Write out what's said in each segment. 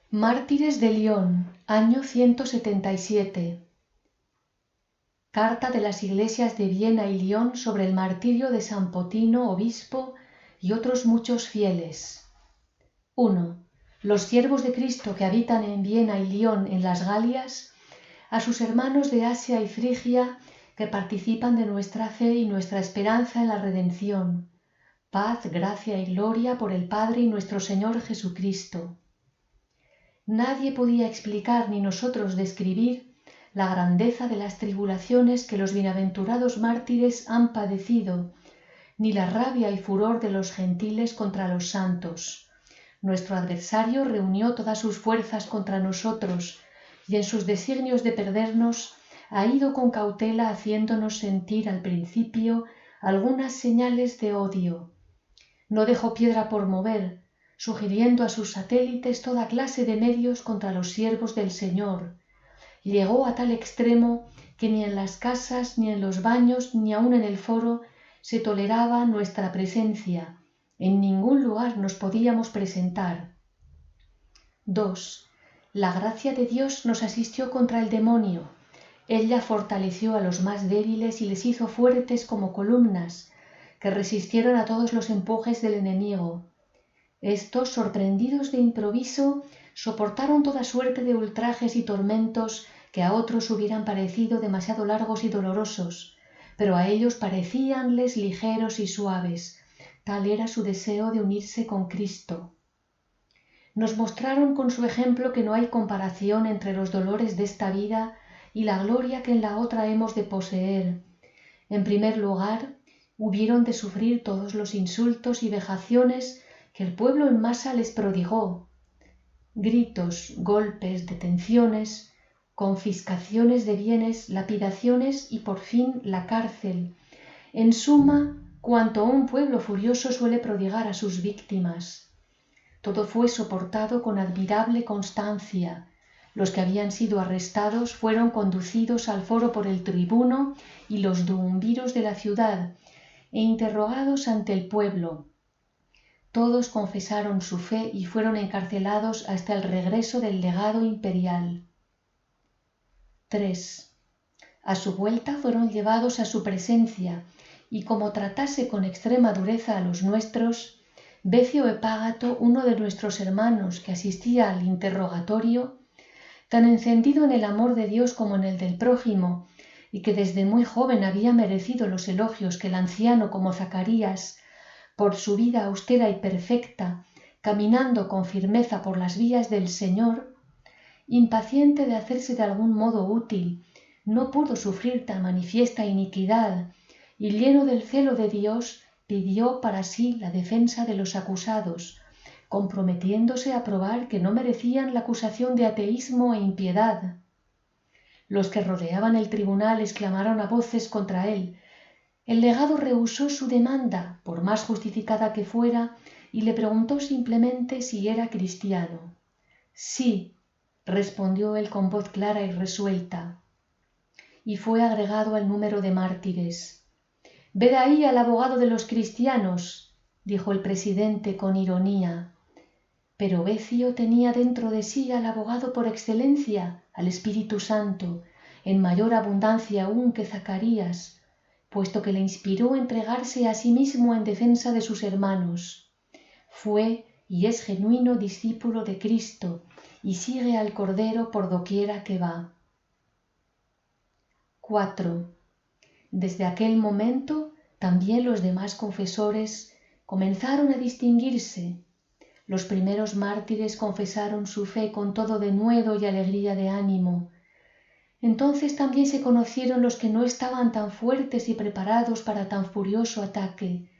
Mártires de Lyon, año 177. Carta de las iglesias de Viena y Lyon sobre el martirio de San Potino, obispo, y otros muchos fieles. 1. Los siervos de Cristo que habitan en Viena y Lyon en las Galias, a sus hermanos de Asia y Frigia que participan de nuestra fe y nuestra esperanza en la redención. Paz, gracia y gloria por el Padre y nuestro Señor Jesucristo. Nadie podía explicar ni nosotros describir la grandeza de las tribulaciones que los bienaventurados mártires han padecido, ni la rabia y furor de los gentiles contra los santos. Nuestro adversario reunió todas sus fuerzas contra nosotros, y en sus designios de perdernos ha ido con cautela haciéndonos sentir al principio algunas señales de odio. No dejó piedra por mover, sugiriendo a sus satélites toda clase de medios contra los siervos del Señor. Llegó a tal extremo que ni en las casas, ni en los baños, ni aun en el foro se toleraba nuestra presencia. En ningún lugar nos podíamos presentar. 2. La gracia de Dios nos asistió contra el demonio. Ella fortaleció a los más débiles y les hizo fuertes como columnas, que resistieron a todos los empujes del enemigo. Estos, sorprendidos de improviso, soportaron toda suerte de ultrajes y tormentos que a otros hubieran parecido demasiado largos y dolorosos, pero a ellos parecíanles ligeros y suaves. Tal era su deseo de unirse con Cristo. Nos mostraron con su ejemplo que no hay comparación entre los dolores de esta vida y la gloria que en la otra hemos de poseer. En primer lugar, hubieron de sufrir todos los insultos y vejaciones que el pueblo en masa les prodigó. Gritos, golpes, detenciones, confiscaciones de bienes, lapidaciones y por fin la cárcel. En suma, cuanto un pueblo furioso suele prodigar a sus víctimas. Todo fue soportado con admirable constancia. Los que habían sido arrestados fueron conducidos al foro por el tribuno y los duumviros de la ciudad e interrogados ante el pueblo. Todos confesaron su fe y fueron encarcelados hasta el regreso del legado imperial. 3. A su vuelta fueron llevados a su presencia y como tratase con extrema dureza a los nuestros, Becio Epágato, uno de nuestros hermanos que asistía al interrogatorio, tan encendido en el amor de Dios como en el del prójimo, y que desde muy joven había merecido los elogios que el anciano como Zacarías, por su vida austera y perfecta, caminando con firmeza por las vías del Señor, impaciente de hacerse de algún modo útil, no pudo sufrir tan manifiesta iniquidad, y lleno del celo de Dios, pidió para sí la defensa de los acusados, comprometiéndose a probar que no merecían la acusación de ateísmo e impiedad. Los que rodeaban el tribunal exclamaron a voces contra él. El legado rehusó su demanda, por más justificada que fuera, y le preguntó simplemente si era cristiano. Sí, respondió él con voz clara y resuelta, y fue agregado al número de mártires. «Ved ahí al abogado de los cristianos», dijo el presidente con ironía. Pero Becio tenía dentro de sí al abogado por excelencia, al Espíritu Santo, en mayor abundancia aún que Zacarías, puesto que le inspiró entregarse a sí mismo en defensa de sus hermanos. Fue y es genuino discípulo de Cristo y sigue al Cordero por doquiera que va. 4. Desde aquel momento también los demás confesores comenzaron a distinguirse. Los primeros mártires confesaron su fe con todo denuedo y alegría de ánimo. Entonces también se conocieron los que no estaban tan fuertes y preparados para tan furioso ataque.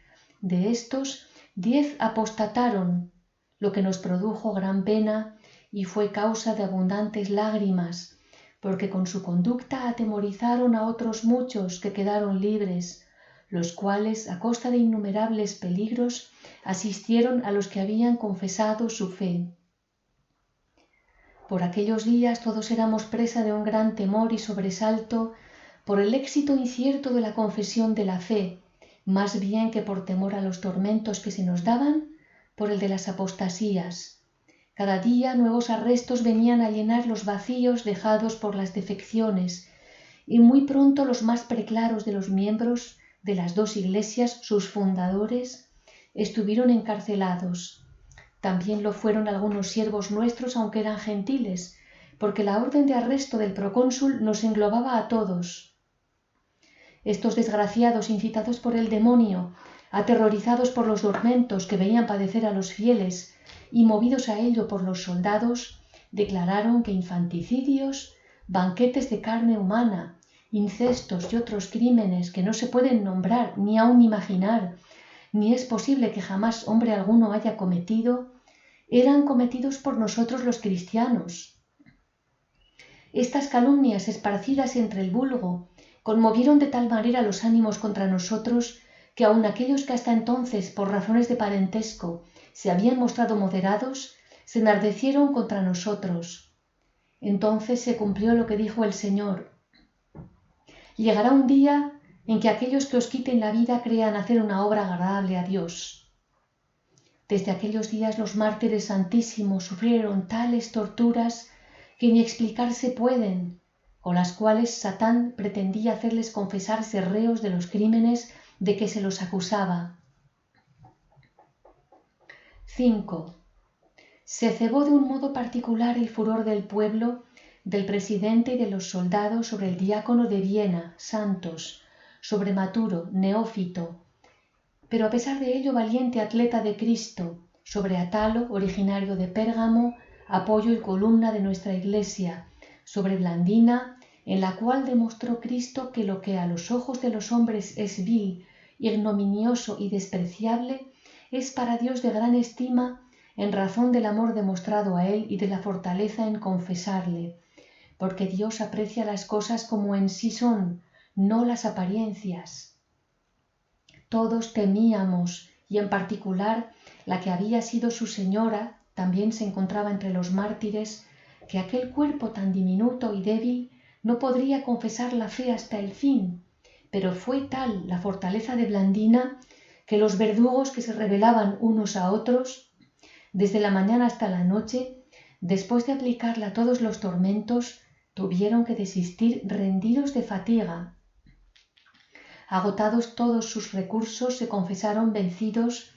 De estos, 10 apostataron, lo que nos produjo gran pena y fue causa de abundantes lágrimas, porque con su conducta atemorizaron a otros muchos que quedaron libres, los cuales, a costa de innumerables peligros, asistieron a los que habían confesado su fe. Por aquellos días todos éramos presa de un gran temor y sobresalto por el éxito incierto de la confesión de la fe, más bien que por temor a los tormentos que se nos daban, por el de las apostasías. Cada día nuevos arrestos venían a llenar los vacíos dejados por las defecciones, y muy pronto los más preclaros de los miembros de las dos iglesias, sus fundadores, estuvieron encarcelados. También lo fueron algunos siervos nuestros, aunque eran gentiles, porque la orden de arresto del procónsul nos englobaba a todos. Estos desgraciados, incitados por el demonio, aterrorizados por los tormentos que veían padecer a los fieles y movidos a ello por los soldados, declararon que infanticidios, banquetes de carne humana, incestos y otros crímenes que no se pueden nombrar ni aun imaginar, ni es posible que jamás hombre alguno haya cometido, eran cometidos por nosotros los cristianos. Estas calumnias esparcidas entre el vulgo conmovieron de tal manera los ánimos contra nosotros que aun aquellos que hasta entonces, por razones de parentesco, se habían mostrado moderados, se enardecieron contra nosotros. Entonces se cumplió lo que dijo el Señor: llegará un día en que aquellos que os quiten la vida crean hacer una obra agradable a Dios. Desde aquellos días los mártires santísimos sufrieron tales torturas que ni explicarse pueden, con las cuales Satán pretendía hacerles confesarse reos de los crímenes de que se los acusaba. 5. Se cebó de un modo particular el furor del pueblo, del presidente y de los soldados sobre el diácono de Viena, Santos, sobre Maturo, neófito, pero a pesar de ello valiente atleta de Cristo, sobre Atalo, originario de Pérgamo, apoyo y columna de nuestra iglesia, sobre Blandina, en la cual demostró Cristo que lo que a los ojos de los hombres es vil, ignominioso y despreciable, es para Dios de gran estima en razón del amor demostrado a Él y de la fortaleza en confesarle, porque Dios aprecia las cosas como en sí son, no las apariencias. Todos temíamos, y en particular la que había sido su señora también se encontraba entre los mártires, que aquel cuerpo tan diminuto y débil no podría confesar la fe hasta el fin, pero fue tal la fortaleza de Blandina que los verdugos que se rebelaban unos a otros, desde la mañana hasta la noche, después de aplicarla a todos los tormentos, tuvieron que desistir rendidos de fatiga. Agotados todos sus recursos, se confesaron vencidos,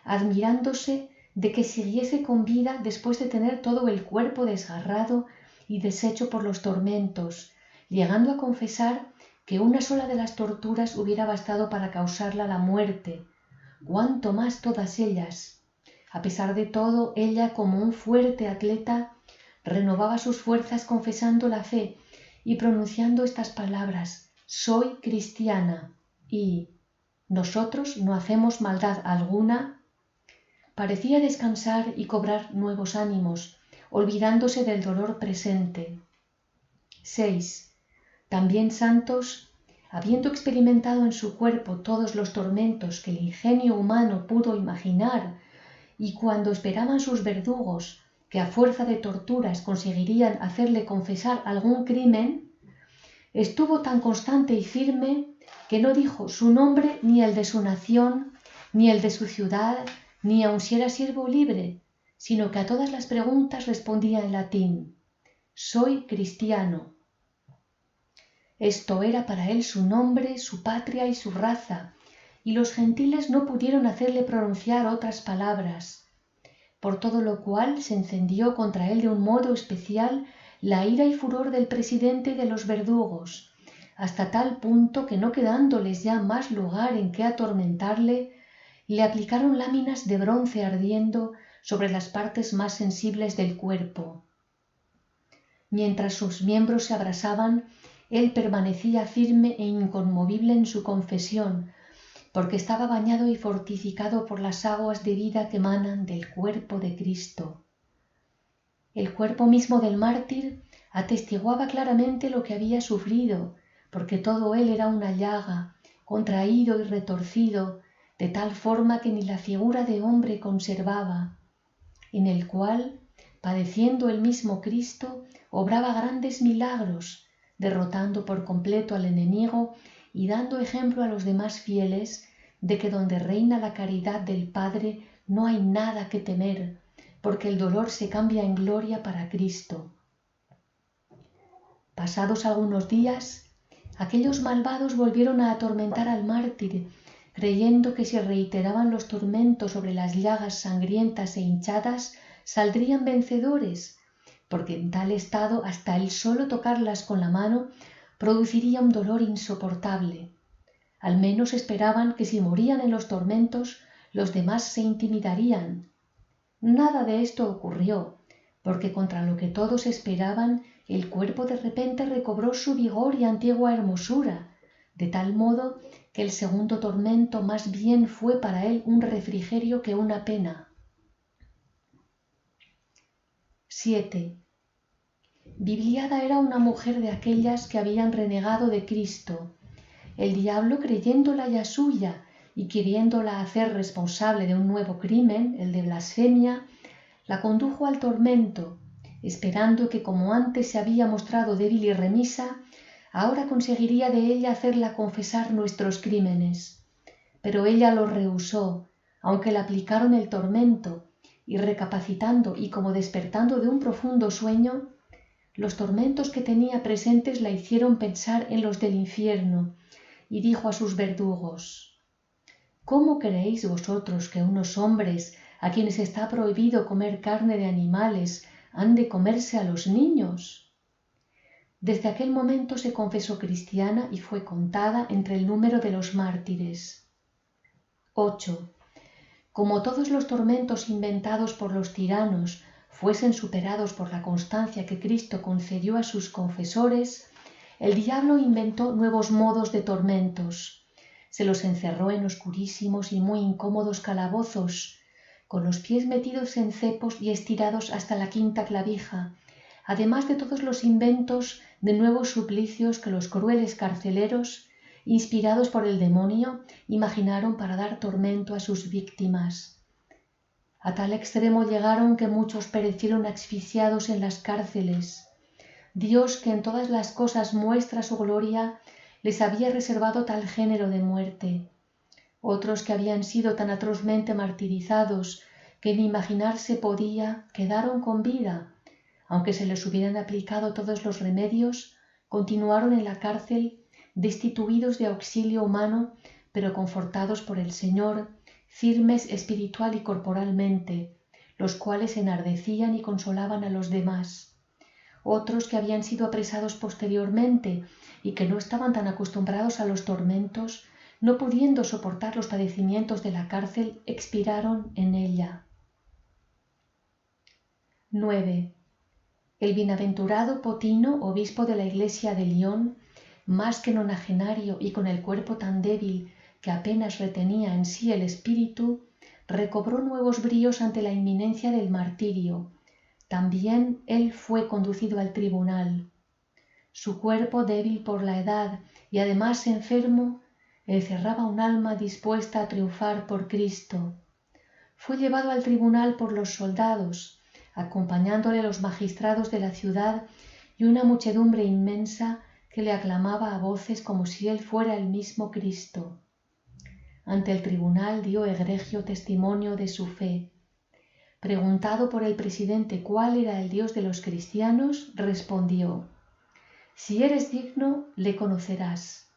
admirándose de que siguiese con vida después de tener todo el cuerpo desgarrado y deshecho por los tormentos, llegando a confesar que una sola de las torturas hubiera bastado para causarla la muerte, cuanto más todas ellas. A pesar de todo, ella, como un fuerte atleta, renovaba sus fuerzas confesando la fe y pronunciando estas palabras: «Soy cristiana» y «Nosotros no hacemos maldad alguna». Parecía descansar y cobrar nuevos ánimos, olvidándose del dolor presente. 6. También Santos, habiendo experimentado en su cuerpo todos los tormentos que el ingenio humano pudo imaginar, y cuando esperaban sus verdugos que a fuerza de torturas conseguirían hacerle confesar algún crimen, estuvo tan constante y firme que no dijo su nombre ni el de su nación, ni el de su ciudad, ni aun si era siervo libre, sino que a todas las preguntas respondía en latín: «Soy cristiano». Esto era para él su nombre, su patria y su raza, y los gentiles no pudieron hacerle pronunciar otras palabras, por todo lo cual se encendió contra él de un modo especial la ira y furor del presidente y de los verdugos, hasta tal punto que, no quedándoles ya más lugar en que atormentarle, le aplicaron láminas de bronce ardiendo sobre las partes más sensibles del cuerpo. Mientras sus miembros se abrasaban, él permanecía firme e inconmovible en su confesión, porque estaba bañado y fortificado por las aguas de vida que emanan del cuerpo de Cristo. El cuerpo mismo del mártir atestiguaba claramente lo que había sufrido, porque todo él era una llaga, contraído y retorcido, de tal forma que ni la figura de hombre conservaba, en el cual, padeciendo el mismo Cristo, obraba grandes milagros, derrotando por completo al enemigo y dando ejemplo a los demás fieles de que donde reina la caridad del Padre no hay nada que temer, porque el dolor se cambia en gloria para Cristo. Pasados algunos días, aquellos malvados volvieron a atormentar al mártir, creyendo que si reiteraban los tormentos sobre las llagas sangrientas e hinchadas, saldrían vencedores, porque en tal estado hasta el solo tocarlas con la mano produciría un dolor insoportable. Al menos esperaban que si morían en los tormentos, los demás se intimidarían. Nada de esto ocurrió, porque contra lo que todos esperaban, el cuerpo de repente recobró su vigor y antigua hermosura, de tal modo que el segundo tormento más bien fue para él un refrigerio que una pena. 7. Bibliada era una mujer de aquellas que habían renegado de Cristo. El diablo, creyéndola ya suya y queriéndola hacer responsable de un nuevo crimen, el de blasfemia, la condujo al tormento, esperando que como antes se había mostrado débil y remisa, ahora conseguiría de ella hacerla confesar nuestros crímenes. Pero ella lo rehusó, aunque le aplicaron el tormento, y recapacitando y como despertando de un profundo sueño, los tormentos que tenía presentes la hicieron pensar en los del infierno, y dijo a sus verdugos: ¿Cómo creéis vosotros que unos hombres a quienes está prohibido comer carne de animales han de comerse a los niños? Desde aquel momento se confesó cristiana y fue contada entre el número de los mártires. 8. Como todos los tormentos inventados por los tiranos fuesen superados por la constancia que Cristo concedió a sus confesores, el diablo inventó nuevos modos de tormentos. Se los encerró en oscurísimos y muy incómodos calabozos, con los pies metidos en cepos y estirados hasta la quinta clavija, además de todos los inventos de nuevos suplicios que los crueles carceleros, inspirados por el demonio, imaginaron para dar tormento a sus víctimas. A tal extremo llegaron que muchos perecieron asfixiados en las cárceles. Dios, que en todas las cosas muestra su gloria, les había reservado tal género de muerte. Otros que habían sido tan atrozmente martirizados que ni imaginarse podía, quedaron con vida. Aunque se les hubieran aplicado todos los remedios, continuaron en la cárcel, destituidos de auxilio humano, pero confortados por el Señor, firmes espiritual y corporalmente, los cuales enardecían y consolaban a los demás. Otros que habían sido apresados posteriormente y que no estaban tan acostumbrados a los tormentos, no pudiendo soportar los padecimientos de la cárcel, expiraron en ella. 9. El bienaventurado Potino, obispo de la iglesia de Lyon, más que nonagenario y con el cuerpo tan débil que apenas retenía en sí el espíritu, recobró nuevos bríos ante la inminencia del martirio. También él fue conducido al tribunal. Su cuerpo, débil por la edad y además enfermo, encerraba un alma dispuesta a triunfar por Cristo. Fue llevado al tribunal por los soldados, acompañándole los magistrados de la ciudad y una muchedumbre inmensa que le aclamaba a voces como si él fuera el mismo Cristo. Ante el tribunal dio egregio testimonio de su fe. Preguntado por el presidente cuál era el Dios de los cristianos, respondió: «Si eres digno, le conocerás».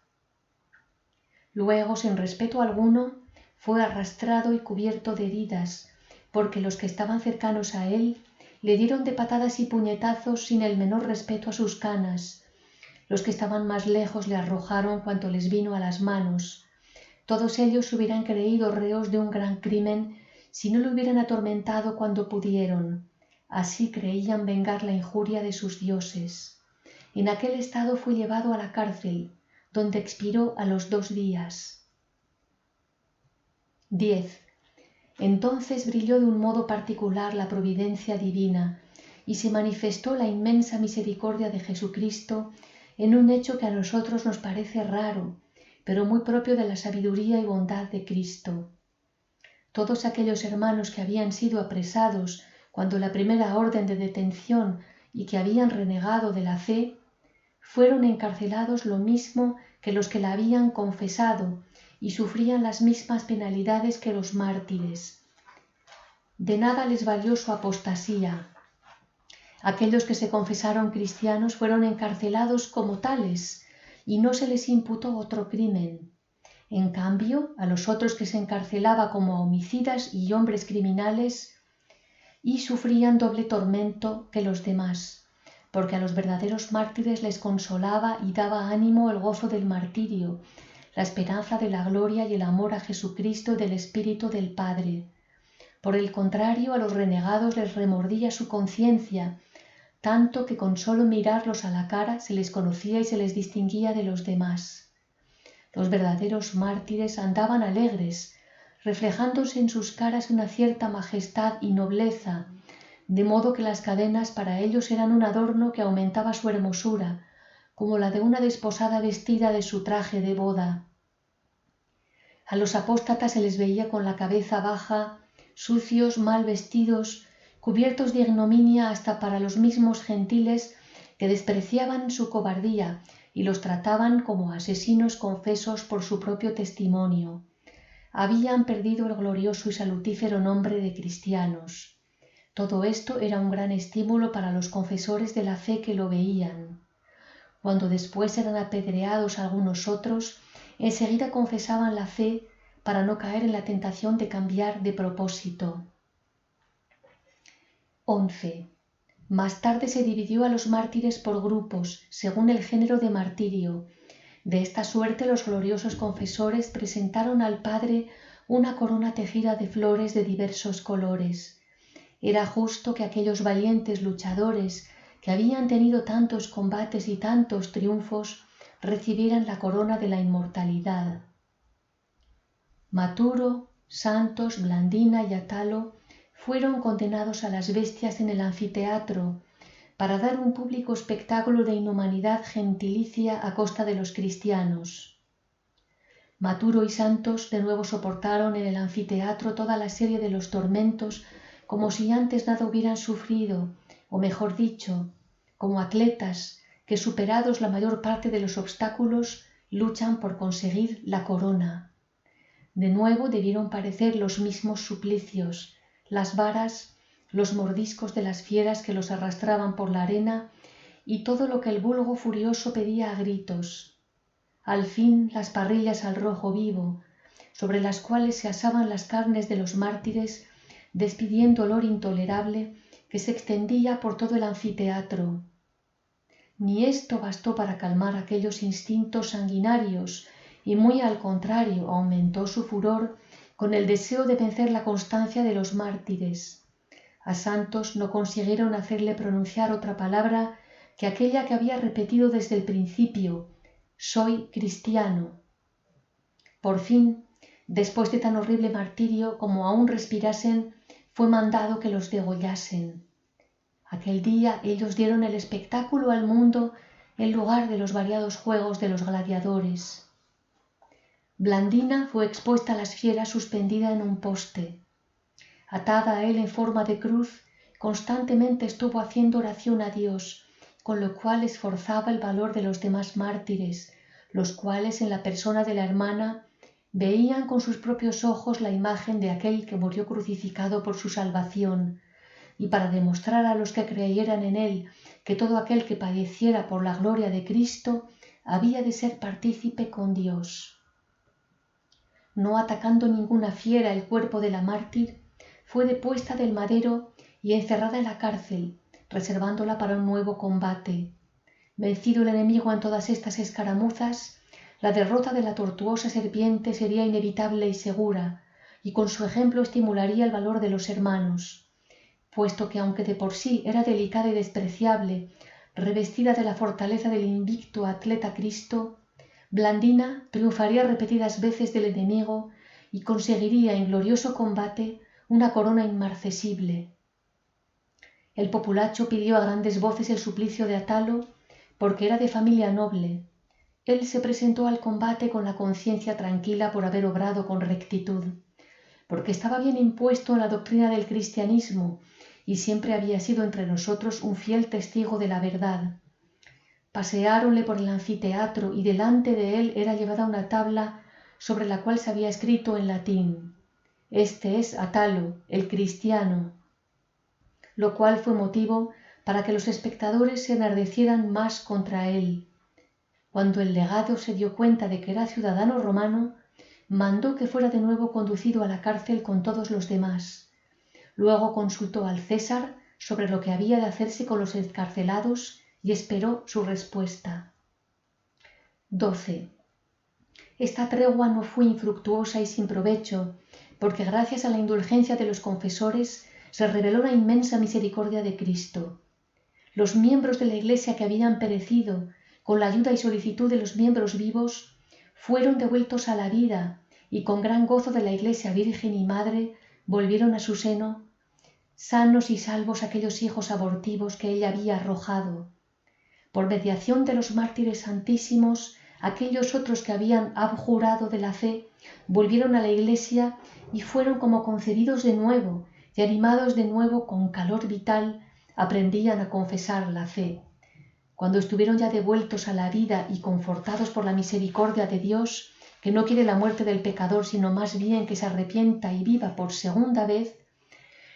Luego, sin respeto alguno, fue arrastrado y cubierto de heridas, porque los que estaban cercanos a él le dieron de patadas y puñetazos sin el menor respeto a sus canas. Los que estaban más lejos le arrojaron cuanto les vino a las manos. Todos ellos hubieran creído reos de un gran crimen si no le hubieran atormentado cuando pudieron. Así creían vengar la injuria de sus dioses. En aquel estado fue llevado a la cárcel, donde expiró a los 2 días. 10. Entonces brilló de un modo particular la providencia divina y se manifestó la inmensa misericordia de Jesucristo en un hecho que a nosotros nos parece raro, pero muy propio de la sabiduría y bondad de Cristo. Todos aquellos hermanos que habían sido apresados cuando la primera orden de detención y que habían renegado de la fe, fueron encarcelados lo mismo que los que la habían confesado y sufrían las mismas penalidades que los mártires. De nada les valió su apostasía. Aquellos que se confesaron cristianos fueron encarcelados como tales y no se les imputó otro crimen. En cambio, a los otros que se encarcelaba como a homicidas y hombres criminales y sufrían doble tormento que los demás, porque a los verdaderos mártires les consolaba y daba ánimo el gozo del martirio, la esperanza de la gloria y el amor a Jesucristo y del Espíritu del Padre. Por el contrario, a los renegados les remordía su conciencia, tanto que con solo mirarlos a la cara se les conocía y se les distinguía de los demás. Los verdaderos mártires andaban alegres, reflejándose en sus caras una cierta majestad y nobleza, de modo que las cadenas para ellos eran un adorno que aumentaba su hermosura, como la de una desposada vestida de su traje de boda. A los apóstatas se les veía con la cabeza baja, sucios, mal vestidos, cubiertos de ignominia hasta para los mismos gentiles que despreciaban su cobardía y los trataban como asesinos confesos por su propio testimonio. Habían perdido el glorioso y salutífero nombre de cristianos. Todo esto era un gran estímulo para los confesores de la fe que lo veían. Cuando después eran apedreados algunos otros, enseguida confesaban la fe para no caer en la tentación de cambiar de propósito. 11. Más tarde se dividió a los mártires por grupos, según el género de martirio. De esta suerte los gloriosos confesores presentaron al Padre una corona tejida de flores de diversos colores. Era justo que aquellos valientes luchadores que habían tenido tantos combates y tantos triunfos recibieran la corona de la inmortalidad. Maturo, Santos, Blandina y Atalo fueron condenados a las bestias en el anfiteatro para dar un público espectáculo de inhumanidad gentilicia a costa de los cristianos. Maturo y Santos de nuevo soportaron en el anfiteatro toda la serie de los tormentos como si antes nada hubieran sufrido, o mejor dicho, como atletas que superados la mayor parte de los obstáculos luchan por conseguir la corona. De nuevo debieron padecer los mismos suplicios, las varas, los mordiscos de las fieras que los arrastraban por la arena y todo lo que el vulgo furioso pedía a gritos. Al fin las parrillas al rojo vivo, sobre las cuales se asaban las carnes de los mártires, despidiendo olor intolerable que se extendía por todo el anfiteatro. Ni esto bastó para calmar aquellos instintos sanguinarios, y muy al contrario aumentó su furor con el deseo de vencer la constancia de los mártires. A Santos no consiguieron hacerle pronunciar otra palabra que aquella que había repetido desde el principio: «Soy cristiano». Por fin, después de tan horrible martirio, como aún respirasen, fue mandado que los degollasen. Aquel día ellos dieron el espectáculo al mundo en lugar de los variados juegos de los gladiadores. Blandina fue expuesta a las fieras suspendida en un poste. Atada a él en forma de cruz, constantemente estuvo haciendo oración a Dios, con lo cual esforzaba el valor de los demás mártires, los cuales en la persona de la hermana veían con sus propios ojos la imagen de aquel que murió crucificado por su salvación, y para demostrar a los que creyeran en él que todo aquel que padeciera por la gloria de Cristo había de ser partícipe con Dios. No atacando ninguna fiera el cuerpo de la mártir, fue depuesta del madero y encerrada en la cárcel, reservándola para un nuevo combate. Vencido el enemigo en todas estas escaramuzas, la derrota de la tortuosa serpiente sería inevitable y segura, y con su ejemplo estimularía el valor de los hermanos, puesto que aunque de por sí era delicada y despreciable, revestida de la fortaleza del invicto atleta Cristo, Blandina triunfaría repetidas veces del enemigo y conseguiría en glorioso combate una corona inmarcesible. El populacho pidió a grandes voces el suplicio de Atalo porque era de familia noble. Él se presentó al combate con la conciencia tranquila por haber obrado con rectitud, porque estaba bien impuesto en la doctrina del cristianismo y siempre había sido entre nosotros un fiel testigo de la verdad. Paseáronle por el anfiteatro y delante de él era llevada una tabla sobre la cual se había escrito en latín: Este es Atalo, el cristiano, lo cual fue motivo para que los espectadores se enardecieran más contra él. Cuando el legado se dio cuenta de que era ciudadano romano, mandó que fuera de nuevo conducido a la cárcel con todos los demás. Luego consultó al César sobre lo que había de hacerse con los encarcelados y esperó su respuesta. 12. Esta tregua no fue infructuosa y sin provecho, porque gracias a la indulgencia de los confesores se reveló la inmensa misericordia de Cristo. Los miembros de la Iglesia que habían perecido, con la ayuda y solicitud de los miembros vivos, fueron devueltos a la vida y con gran gozo de la Iglesia Virgen y Madre volvieron a su seno, sanos y salvos aquellos hijos abortivos que ella había arrojado. Por mediación de los mártires santísimos, aquellos otros que habían abjurado de la fe volvieron a la Iglesia y fueron como concebidos de nuevo y animados de nuevo con calor vital, aprendían a confesar la fe. Cuando estuvieron ya devueltos a la vida y confortados por la misericordia de Dios, que no quiere la muerte del pecador, sino más bien que se arrepienta y viva por segunda vez,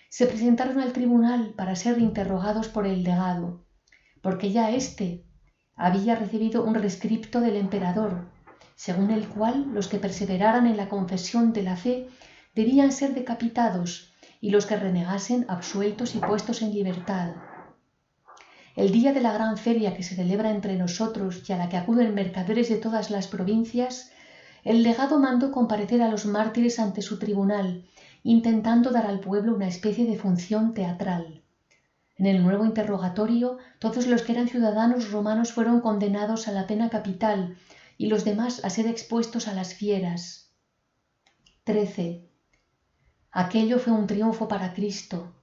se presentaron al tribunal para ser interrogados por el legado, porque ya éste había recibido un rescripto del emperador, según el cual los que perseveraran en la confesión de la fe debían ser decapitados y los que renegasen absueltos y puestos en libertad. El día de la gran feria que se celebra entre nosotros y a la que acuden mercaderes de todas las provincias, el legado mandó comparecer a los mártires ante su tribunal, intentando dar al pueblo una especie de función teatral. En el nuevo interrogatorio, todos los que eran ciudadanos romanos fueron condenados a la pena capital y los demás a ser expuestos a las fieras. 13. Aquello fue un triunfo para Cristo.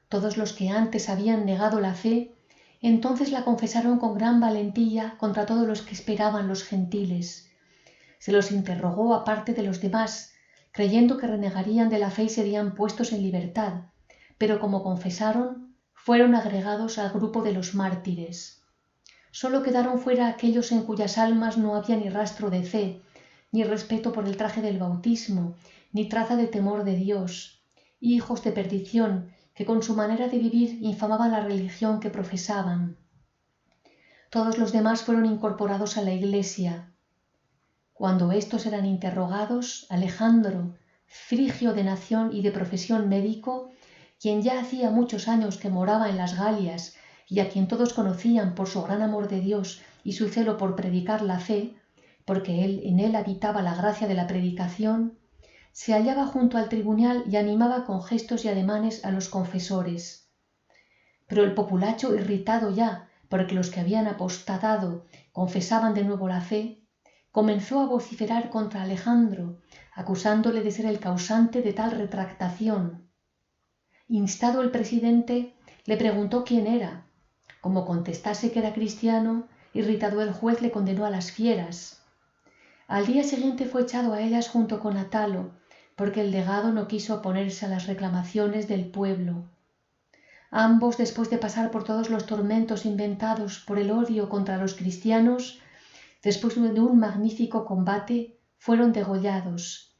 Todos los que antes habían negado la fe, entonces la confesaron con gran valentía contra todos los que esperaban los gentiles. Se los interrogó aparte de los demás, creyendo que renegarían de la fe y serían puestos en libertad, pero como confesaron, fueron agregados al grupo de los mártires. Solo quedaron fuera aquellos en cuyas almas no había ni rastro de fe, ni respeto por el traje del bautismo, ni traza de temor de Dios, hijos de perdición que con su manera de vivir infamaban la religión que profesaban. Todos los demás fueron incorporados a la Iglesia. Cuando éstos eran interrogados, Alejandro, frigio de nación y de profesión médico, quien ya hacía muchos años que moraba en las Galias y a quien todos conocían por su gran amor de Dios y su celo por predicar la fe, porque en él habitaba la gracia de la predicación, se hallaba junto al tribunal y animaba con gestos y ademanes a los confesores. Pero el populacho, irritado ya porque los que habían apostatado confesaban de nuevo la fe, comenzó a vociferar contra Alejandro, acusándole de ser el causante de tal retractación. Instado el presidente, le preguntó quién era. Como contestase que era cristiano, irritado el juez le condenó a las fieras. Al día siguiente fue echado a ellas junto con Atalo, porque el legado no quiso oponerse a las reclamaciones del pueblo. Ambos, después de pasar por todos los tormentos inventados por el odio contra los cristianos, después de un magnífico combate, fueron degollados.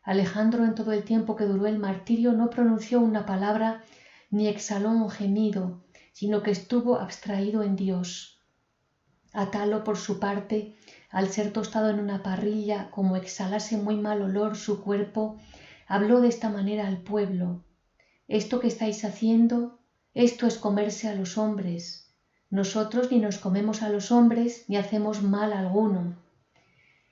Alejandro, en todo el tiempo que duró el martirio, no pronunció una palabra ni exhaló un gemido, sino que estuvo abstraído en Dios. Atalo, por su parte, al ser tostado en una parrilla, como exhalase muy mal olor su cuerpo, habló de esta manera al pueblo: «Esto que estáis haciendo, esto es comerse a los hombres. Nosotros ni nos comemos a los hombres ni hacemos mal alguno».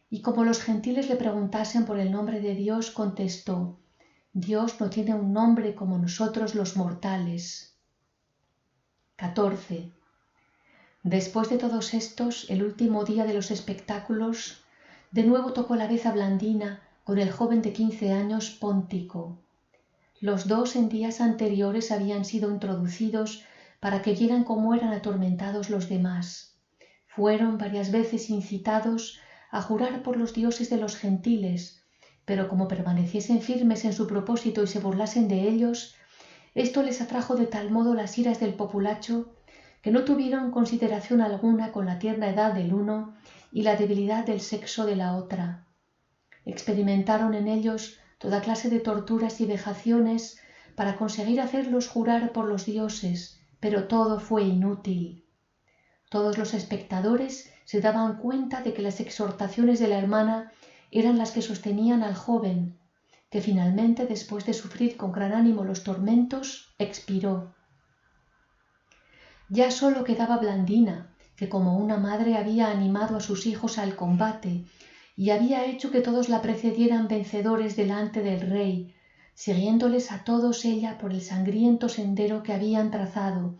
Y como los gentiles le preguntasen por el nombre de Dios, contestó: «Dios no tiene un nombre como nosotros los mortales». 14. Después de todos estos, el último día de los espectáculos, de nuevo tocó la vez a Blandina con el joven de 15 años, Póntico. Los dos en días anteriores habían sido introducidos para que vieran cómo eran atormentados los demás. Fueron varias veces incitados a jurar por los dioses de los gentiles, pero como permaneciesen firmes en su propósito y se burlasen de ellos, esto les atrajo de tal modo las iras del populacho que no tuvieron consideración alguna con la tierna edad del uno y la debilidad del sexo de la otra. Experimentaron en ellos toda clase de torturas y vejaciones para conseguir hacerlos jurar por los dioses, pero todo fue inútil. Todos los espectadores se daban cuenta de que las exhortaciones de la hermana eran las que sostenían al joven, que finalmente, después de sufrir con gran ánimo los tormentos, expiró. Ya solo quedaba Blandina, que como una madre había animado a sus hijos al combate y había hecho que todos la precedieran vencedores delante del rey, siguiéndoles a todos ella por el sangriento sendero que habían trazado,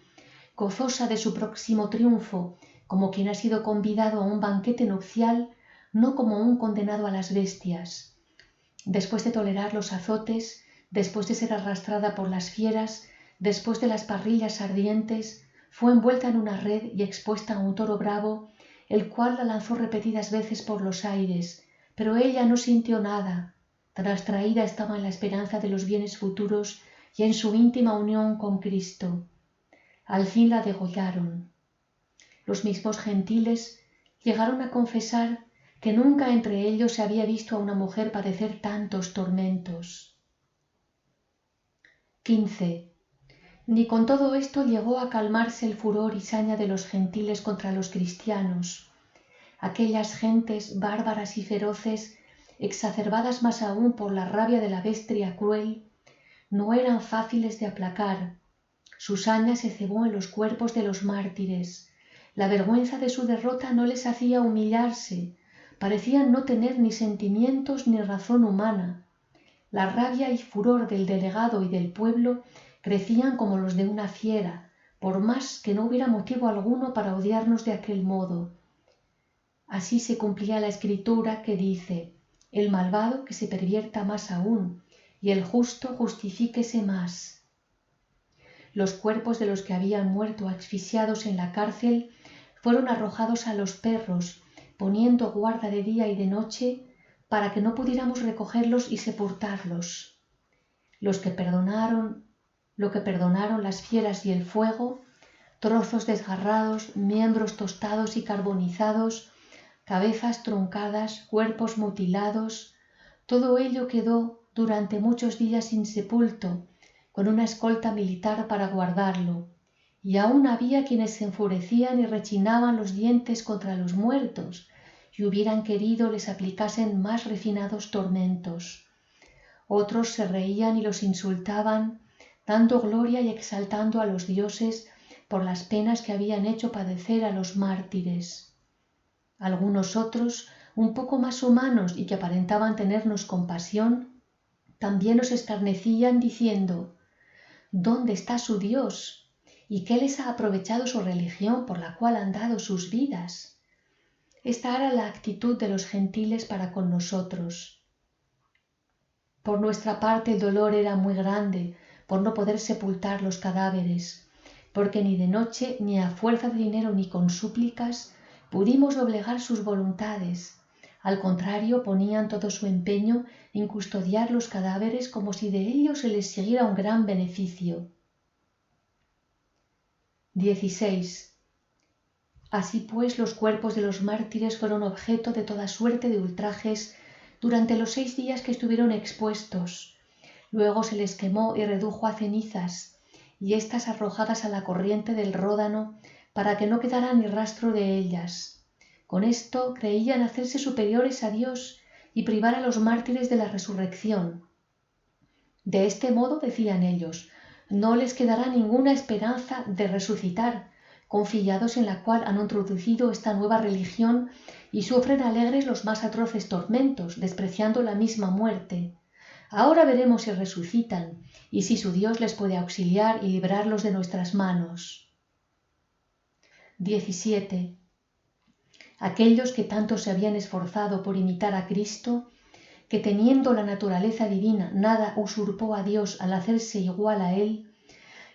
gozosa de su próximo triunfo, como quien ha sido convidado a un banquete nupcial, no como un condenado a las bestias. Después de tolerar los azotes, después de ser arrastrada por las fieras, después de las parrillas ardientes, fue envuelta en una red y expuesta a un toro bravo, el cual la lanzó repetidas veces por los aires, pero ella no sintió nada, tan abstraída estaba en la esperanza de los bienes futuros y en su íntima unión con Cristo. Al fin la degollaron. Los mismos gentiles llegaron a confesar que nunca entre ellos se había visto a una mujer padecer tantos tormentos. 15. Ni con todo esto llegó a calmarse el furor y saña de los gentiles contra los cristianos. Aquellas gentes bárbaras y feroces, exacerbadas más aún por la rabia de la bestia cruel, no eran fáciles de aplacar. Su saña se cebó en los cuerpos de los mártires. La vergüenza de su derrota no les hacía humillarse. Parecían no tener ni sentimientos ni razón humana. La rabia y furor del delegado y del pueblo crecían como los de una fiera, por más que no hubiera motivo alguno para odiarnos de aquel modo. Así se cumplía la escritura que dice: el malvado que se pervierta más aún, y el justo justifíquese más. Los cuerpos de los que habían muerto asfixiados en la cárcel fueron arrojados a los perros, poniendo guarda de día y de noche, para que no pudiéramos recogerlos y sepultarlos. Lo que perdonaron las fieras y el fuego, trozos desgarrados, miembros tostados y carbonizados, cabezas truncadas, cuerpos mutilados, todo ello quedó durante muchos días insepulto, con una escolta militar para guardarlo, y aún había quienes se enfurecían y rechinaban los dientes contra los muertos, y hubieran querido les aplicasen más refinados tormentos. Otros se reían y los insultaban, dando gloria y exaltando a los dioses por las penas que habían hecho padecer a los mártires. Algunos otros, un poco más humanos y que aparentaban tenernos compasión, también nos escarnecían diciendo: ¿dónde está su Dios? ¿Y qué les ha aprovechado su religión por la cual han dado sus vidas? Esta era la actitud de los gentiles para con nosotros. Por nuestra parte el dolor era muy grande por no poder sepultar los cadáveres, porque ni de noche ni a fuerza de dinero ni con súplicas pudimos doblegar sus voluntades. Al contrario, ponían todo su empeño en custodiar los cadáveres como si de ellos se les siguiera un gran beneficio. 16. Así pues, los cuerpos de los mártires fueron objeto de toda suerte de ultrajes durante los 6 días que estuvieron expuestos. Luego se les quemó y redujo a cenizas, y éstas arrojadas a la corriente del Ródano para que no quedara ni rastro de ellas. Con esto creían hacerse superiores a Dios y privar a los mártires de la resurrección. De este modo, decían ellos, no les quedará ninguna esperanza de resucitar, confiados en la cual han introducido esta nueva religión y sufren alegres los más atroces tormentos, despreciando la misma muerte. Ahora veremos si resucitan y si su Dios les puede auxiliar y librarlos de nuestras manos. 17. Aquellos que tanto se habían esforzado por imitar a Cristo, que teniendo la naturaleza divina nada usurpó a Dios al hacerse igual a Él,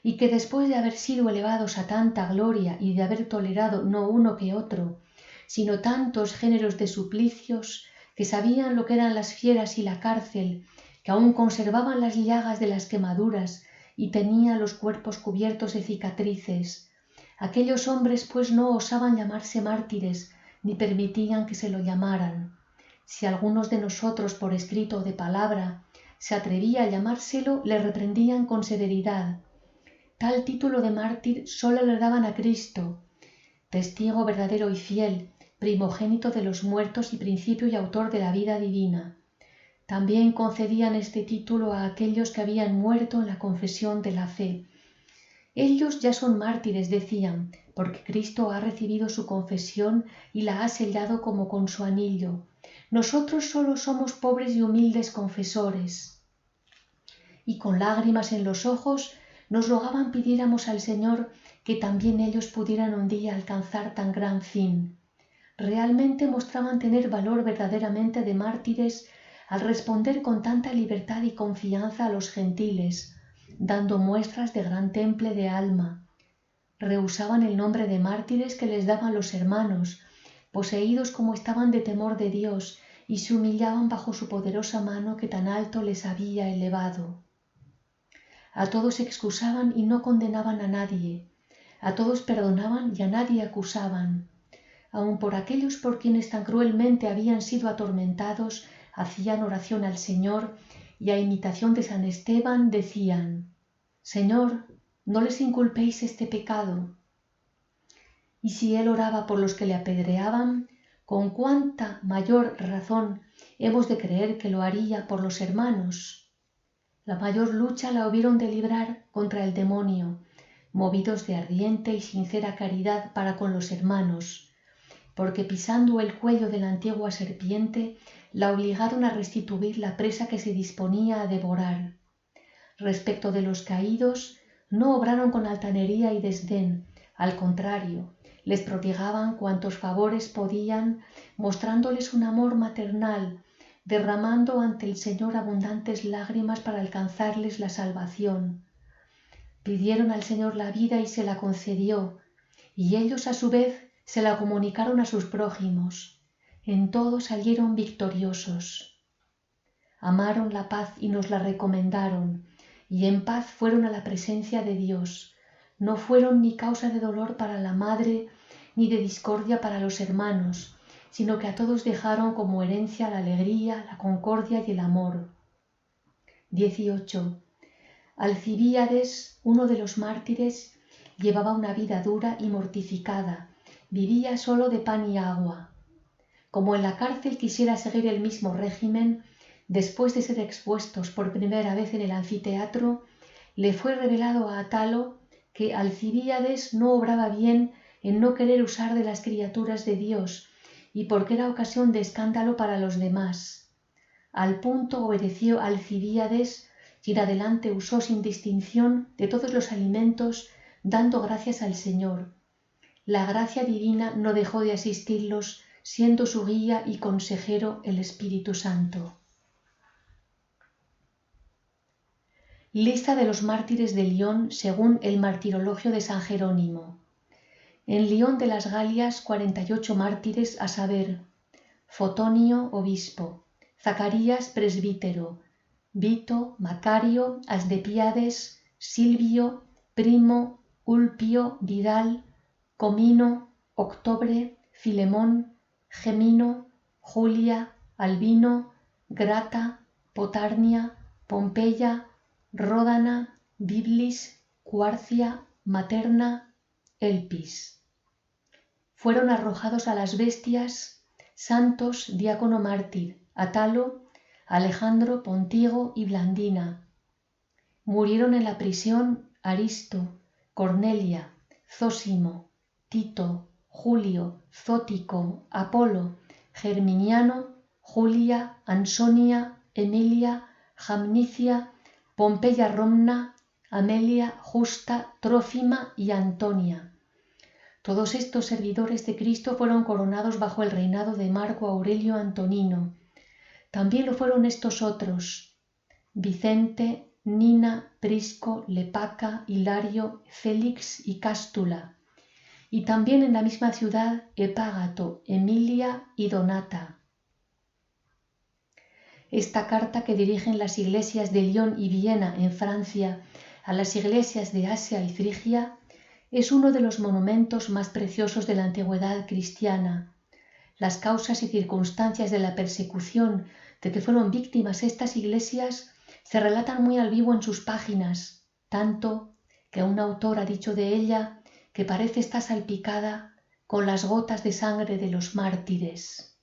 y que después de haber sido elevados a tanta gloria y de haber tolerado no uno que otro, sino tantos géneros de suplicios, que sabían lo que eran las fieras y la cárcel, que aún conservaban las llagas de las quemaduras y tenían los cuerpos cubiertos de cicatrices. Aquellos hombres pues no osaban llamarse mártires, ni permitían que se lo llamaran. Si algunos de nosotros por escrito o de palabra se atrevía a llamárselo, le reprendían con severidad. Tal título de mártir sólo le daban a Cristo, testigo verdadero y fiel, primogénito de los muertos y principio y autor de la vida divina. También concedían este título a aquellos que habían muerto en la confesión de la fe. Ellos ya son mártires, decían, porque Cristo ha recibido su confesión y la ha sellado como con su anillo. Nosotros solo somos pobres y humildes confesores. Y con lágrimas en los ojos nos rogaban pidiéramos al Señor que también ellos pudieran un día alcanzar tan gran fin. Realmente mostraban tener valor verdaderamente de mártires al responder con tanta libertad y confianza a los gentiles, dando muestras de gran temple de alma. Rehusaban el nombre de mártires que les daban los hermanos, poseídos como estaban de temor de Dios, y se humillaban bajo su poderosa mano que tan alto les había elevado. A todos excusaban y no condenaban a nadie, a todos perdonaban y a nadie acusaban. Aun por aquellos por quienes tan cruelmente habían sido atormentados, hacían oración al Señor y a imitación de San Esteban decían: Señor, no les inculpéis este pecado. Y si él oraba por los que le apedreaban, con cuánta mayor razón hemos de creer que lo haría por los hermanos. La mayor lucha la hubieron de librar contra el demonio, movidos de ardiente y sincera caridad para con los hermanos, porque pisando el cuello de la antigua serpiente, la obligaron a restituir la presa que se disponía a devorar. Respecto de los caídos, no obraron con altanería y desdén, al contrario, les prodigaban cuantos favores podían, mostrándoles un amor maternal, derramando ante el Señor abundantes lágrimas para alcanzarles la salvación. Pidieron al Señor la vida y se la concedió, y ellos a su vez se la comunicaron a sus prójimos. En todo salieron victoriosos. Amaron la paz y nos la recomendaron, y en paz fueron a la presencia de Dios. No fueron ni causa de dolor para la madre, ni de discordia para los hermanos, sino que a todos dejaron como herencia la alegría, la concordia y el amor. 18. Alcibíades, uno de los mártires, llevaba una vida dura y mortificada, vivía solo de pan y agua. Como en la cárcel quisiera seguir el mismo régimen, después de ser expuestos por primera vez en el anfiteatro, le fue revelado a Atalo que Alcibíades no obraba bien en no querer usar de las criaturas de Dios, y porque era ocasión de escándalo para los demás. Al punto obedeció Alcibíades y en adelante usó sin distinción de todos los alimentos, dando gracias al Señor. La gracia divina no dejó de asistirlos, siendo su guía y consejero el Espíritu Santo. Lista de los mártires de Lyon según el Martirologio de San Jerónimo. En Lyon de las Galias 48 mártires, a saber: Fotonio, obispo; Zacarías, presbítero; Vito, Macario, Asdepiades, Silvio, Primo, Ulpio, Vidal, Comino, Octobre, Filemón, Gemino, Julia, Albino, Grata, Potarnia, Pompeya, Ródana, Biblis, Cuarcia, Materna, Elpis. Fueron arrojados a las bestias Santos, diácono mártir, Atalo, Alejandro, Pontigo y Blandina. Murieron en la prisión Aristo, Cornelia, Zósimo, Tito, Julio, Zótico, Apolo, Germiniano, Julia, Ansonia, Emilia, Jamnicia, Pompeya Romna, Amelia, Justa, Trófima y Antonia. Todos estos servidores de Cristo fueron coronados bajo el reinado de Marco Aurelio Antonino. También lo fueron estos otros: Vicente, Nina, Prisco, Lepaca, Hilario, Félix y Cástula. Y también en la misma ciudad Epágato, Emilia y Donata. Esta carta que dirigen las iglesias de Lyon y Viena en Francia a las iglesias de Asia y Frigia es uno de los monumentos más preciosos de la antigüedad cristiana. Las causas y circunstancias de la persecución de que fueron víctimas estas iglesias Se relatan muy al vivo en sus páginas, tanto que un autor ha dicho de ella que parece estar salpicada con las gotas de sangre de los mártires.